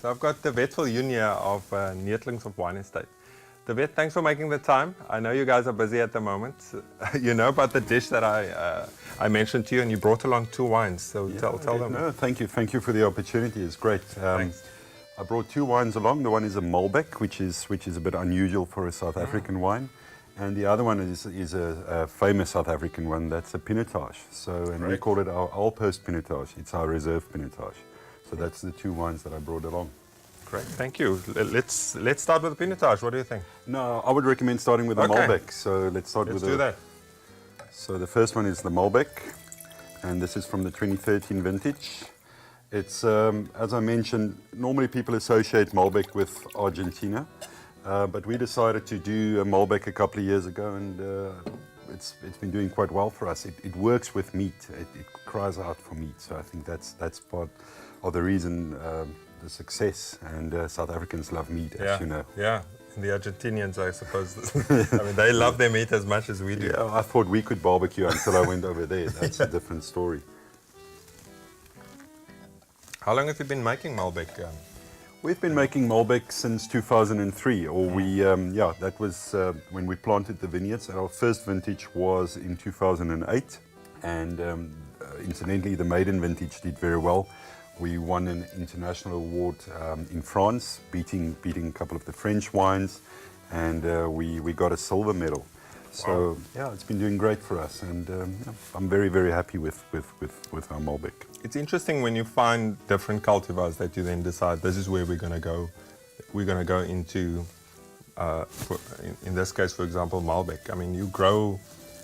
So I've got the Vet Viljoen of Neertlings of Wine Estate. The Vet, thanks for making the time. I know you guys are busy at the moment. You know about the dish that I mentioned to you, and you brought along 2 wines. So tell them. No, thank you for the opportunity. It's great. Thanks. I brought 2 wines along. The one is a Malbec, which is a bit unusual for a South African wine, and the other one is a famous South African one. That's a Pinotage. And we call it our Alpost Pinotage. It's our reserve Pinotage. So that's the 2 wines that I brought along. Great, thank you. Let's start with the Pinotage. What do you think? No, I would recommend starting with the Malbec. So let's start with do that. So the first one is the Malbec, and this is from the 2013 vintage. It's, as I mentioned, normally people associate Malbec with Argentina, but we decided to do a Malbec a couple of years ago, and it's been doing quite well for us. It works with meat. It cries out for meat. So I think that's part of the reason the success. And South Africans love meat, as you know. Yeah, and the Argentinians, I suppose. I mean, they love their meat as much as we do. Yeah, I thought we could barbecue until I went over there. That's a different story. How long have you been making Malbec? We've been making Malbec since 2003, or that was when we planted the vineyards. Our first vintage was in 2008, and incidentally, the maiden vintage did very well. We won an international award in France, beating a couple of the French wines, and we got a silver medal. So it's been doing great for us, and I'm very, very happy with our Malbec. It's interesting when you find different cultivars that you then decide this is where we're going to go. We're going to go into, in this case, for example, Malbec. I mean, you grow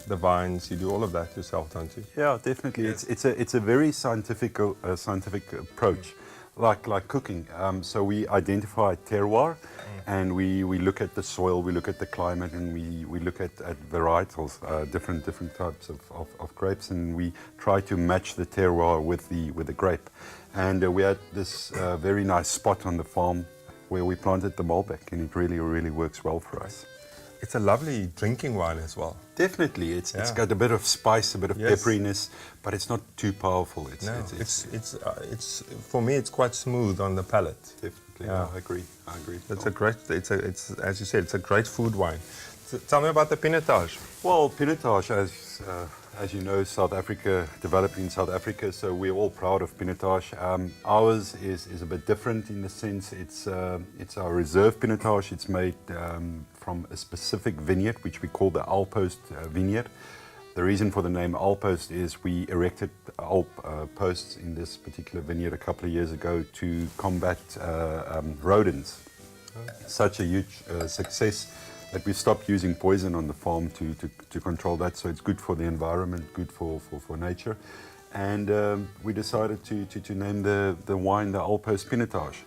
the vines, you do all of that yourself, don't you? Yeah, definitely. Yes. It's a very scientific approach, like cooking. So we identify terroir, and we look at the soil, we look at the climate, and we look at varietals, different types of grapes, and we try to match the terroir with the grape. And we had this very nice spot on the farm where we planted the Malbec, and it really works well for us. It's a lovely drinking wine as well. Definitely, it's got a bit of spice, a bit of pepperiness, but it's not too powerful. It's for me, it's quite smooth on the palate. Definitely, yeah. I agree. It's as you said, it's a great food wine. So tell me about the Pinotage. Well, Pinotage, as you know, South Africa, developed in South Africa, so we're all proud of Pinotage. Ours is a bit different in the sense it's our reserve Pinotage. It's made from a specific vineyard, which we call the Alpost vineyard. The reason for the name Alpost is we erected Alp posts in this particular vineyard a couple of years ago to combat rodents. Such a huge success that we stopped using poison on the farm to control that, so it's good for the environment, good for nature. And we decided to name the wine the Alpost Pinotage.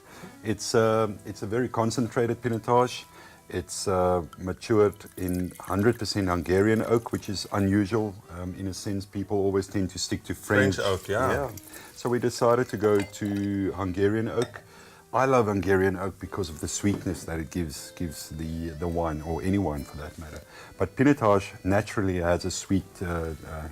It's a very concentrated Pinotage. It's matured in 100% Hungarian oak, which is unusual. In a sense, people always tend to stick to French oak, yeah. So we decided to go to Hungarian oak. I love Hungarian oak because of the sweetness that it gives the wine, or any wine for that matter. But Pinotage naturally has a sweet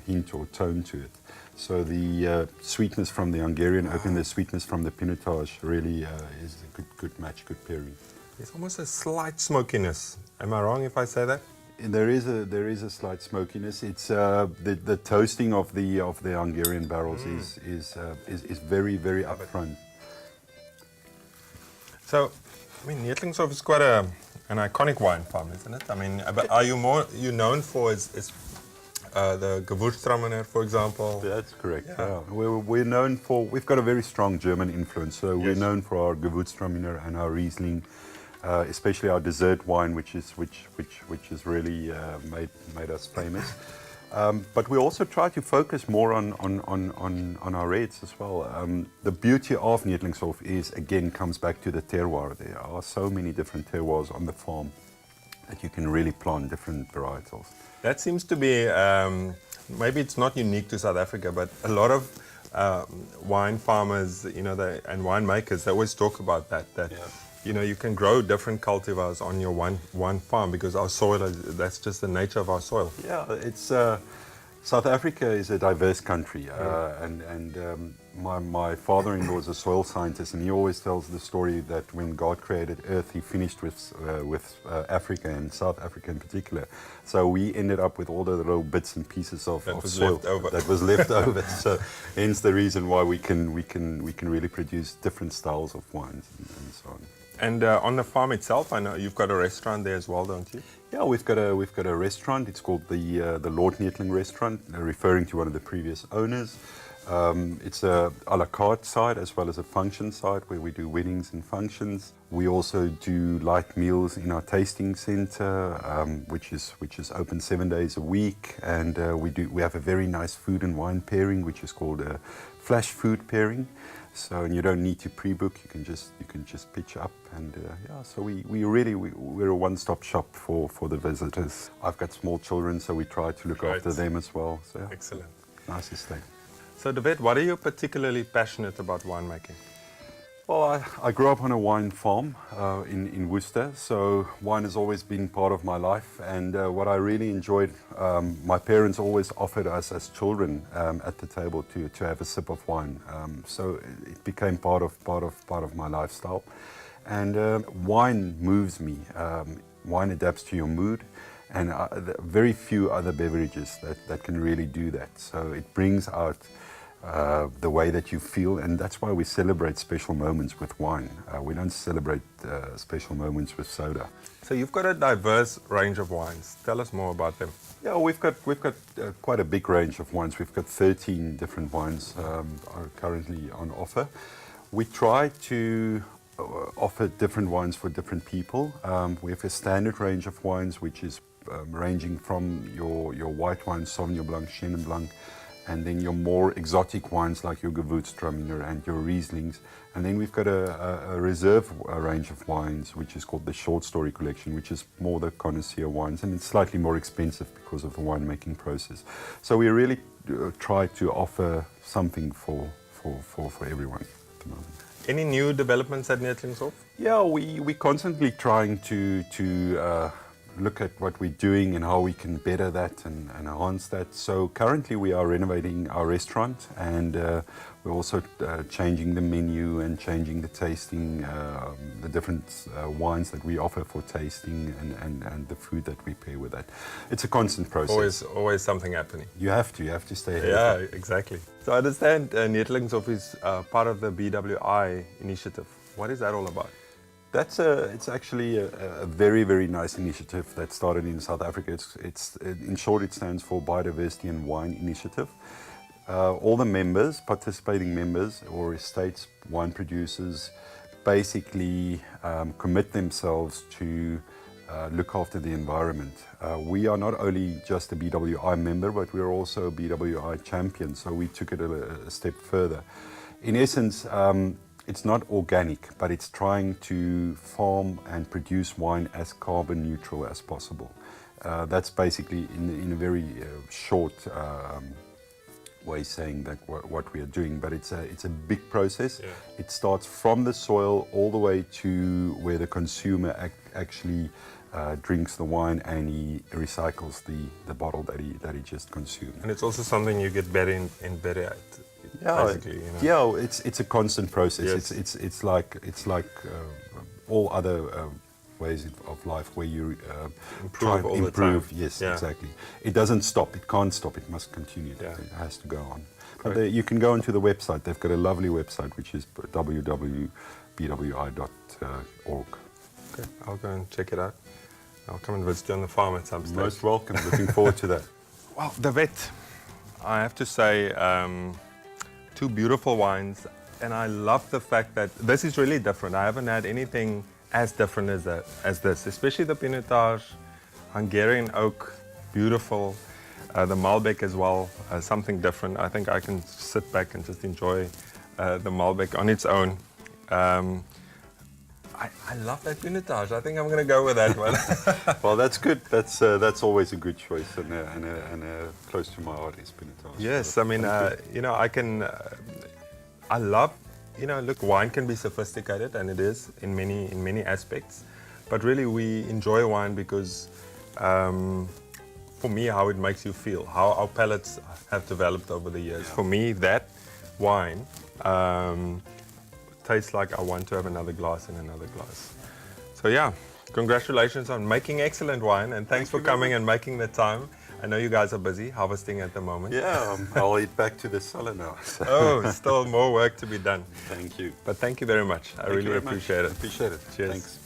hint or tone to it. So the sweetness from the Hungarian oak and the sweetness from the Pinotage really is a good match, good pairing. There's almost a slight smokiness. Am I wrong if I say that? There is a slight smokiness. It's the toasting of the Hungarian barrels is very upfront. So, I mean, Neertlingshof is quite an iconic wine farm, isn't it? I mean, but are you known for is the Gewürztraminer, for example? That's correct. Yeah. We're known for, we've got a very strong German influence, so we're known for our Gewürztraminer and our Riesling, especially our dessert wine, which has really made us famous. But we also try to focus more on our reds as well. The beauty of Neertlingshof comes back to the terroir. There are so many different terroirs on the farm that you can really plant different varietals. That seems to be, maybe it's not unique to South Africa, but a lot of wine farmers, and winemakers, they always talk about that. You can grow different cultivars on your one farm because our soil, that's just the nature of our soil. Yeah, it's South Africa is a diverse country, and my father-in-law is a soil scientist, and he always tells the story that when God created Earth, He finished with Africa and South Africa in particular. So we ended up with all the little bits and pieces of soil that was left over. So hence the reason why we can really produce different styles of wines and so on. And on the farm itself, I know you've got a restaurant there as well, don't you? Yeah, we've got a restaurant. It's called the Lord Neetling Restaurant, referring to one of the previous owners. It's a la carte side as well as a function side where we do weddings and functions. We also do light meals in our tasting center, which is open 7 days a week, and we have a very nice food and wine pairing, which is called a flash food pairing. So, and you don't need to pre-book. You can just pitch up, and yeah. So we're a one-stop shop for the visitors. I've got small children, so we try to look after them as well. So yeah. Excellent. Nice estate. So, David, what are you particularly passionate about winemaking? Well, I grew up on a wine farm in Worcester, so wine has always been part of my life. And what I really enjoyed, my parents always offered us as children at the table to have a sip of wine. So it became part of my lifestyle. And wine moves me. Wine adapts to your mood, and very few other beverages that can really do that. So it brings out the way that you feel, and that's why we celebrate special moments with wine. We don't celebrate special moments with soda. So you've got a diverse range of wines. Tell us more about them. Yeah, we've got quite a big range of wines. We've got 13 different wines are currently on offer. We try to offer different wines for different people. We have a standard range of wines, which is ranging from your white wine, Sauvignon Blanc, Chenin Blanc, and then your more exotic wines like your Gewürztraminer and your Rieslings. And then we've got a reserve range of wines, which is called the Short Story Collection, which is more the connoisseur wines, and it's slightly more expensive because of the winemaking process. So we really try to offer something for everyone at the moment. Any new developments at Neetlingshof? Yeah, we're constantly trying to look at what we're doing and how we can better that and enhance that. So currently we are renovating our restaurant, and we're also changing the menu and changing the tasting, the different wines that we offer for tasting, and the food that we pair with that. It's a constant process. Always something happening. You have to stay ahead. Yeah, exactly. So I understand Neetlingshof is part of the BWI initiative. What is that all about? It's actually a very, very nice initiative that started in South Africa. In short, it stands for Biodiversity and Wine Initiative. All the members, participating members or estates, wine producers, basically commit themselves to look after the environment. We are not only just a BWI member, but we are also a BWI champion, so we took it a step further. In essence, it's not organic, but it's trying to farm and produce wine as carbon neutral as possible. That's basically in a very short way saying that what we are doing, but it's a big process. Yeah. It starts from the soil all the way to where the consumer actually drinks the wine, and he recycles the bottle that he just consumed. And it's also something you get better and better at. Yeah, basically, you know. Yeah, it's a constant process. Yes. It's like all other ways of life where you try to improve. Yes, yeah. Exactly. It doesn't stop. It can't stop. It must continue. Yeah. It has to go on. But you can go onto the website. They've got a lovely website, which is www.bwi.org. Okay, I'll go and check it out. I'll come and visit you on the farm at some stage. Most welcome. Looking forward to that. Well, David, I have to say, 2 beautiful wines, and I love the fact that this is really different. I haven't had anything as different as this, especially the Pinotage, Hungarian oak, beautiful, the Malbec as well, something different. I think I can sit back and just enjoy the Malbec on its own. I love that Pinotage. I think I'm going to go with that one. Well, that's good. That's always a good choice, and close to my heart is Pinotage. Yes, so I mean, you know, I love, you know, look, wine can be sophisticated, and it is in many aspects, but really we enjoy wine because for me, how it makes you feel, how our palates have developed over the years. Yeah. For me, that wine tastes like I want to have another glass and another glass. So yeah, congratulations on making excellent wine, and thanks for coming and making the time. I know you guys are busy harvesting at the moment. Yeah, I'll eat back to the cellar now. So. Oh, still more work to be done. Thank you. But thank you very much. I Thank you really very much. appreciate it. Appreciate it. Cheers. Thanks.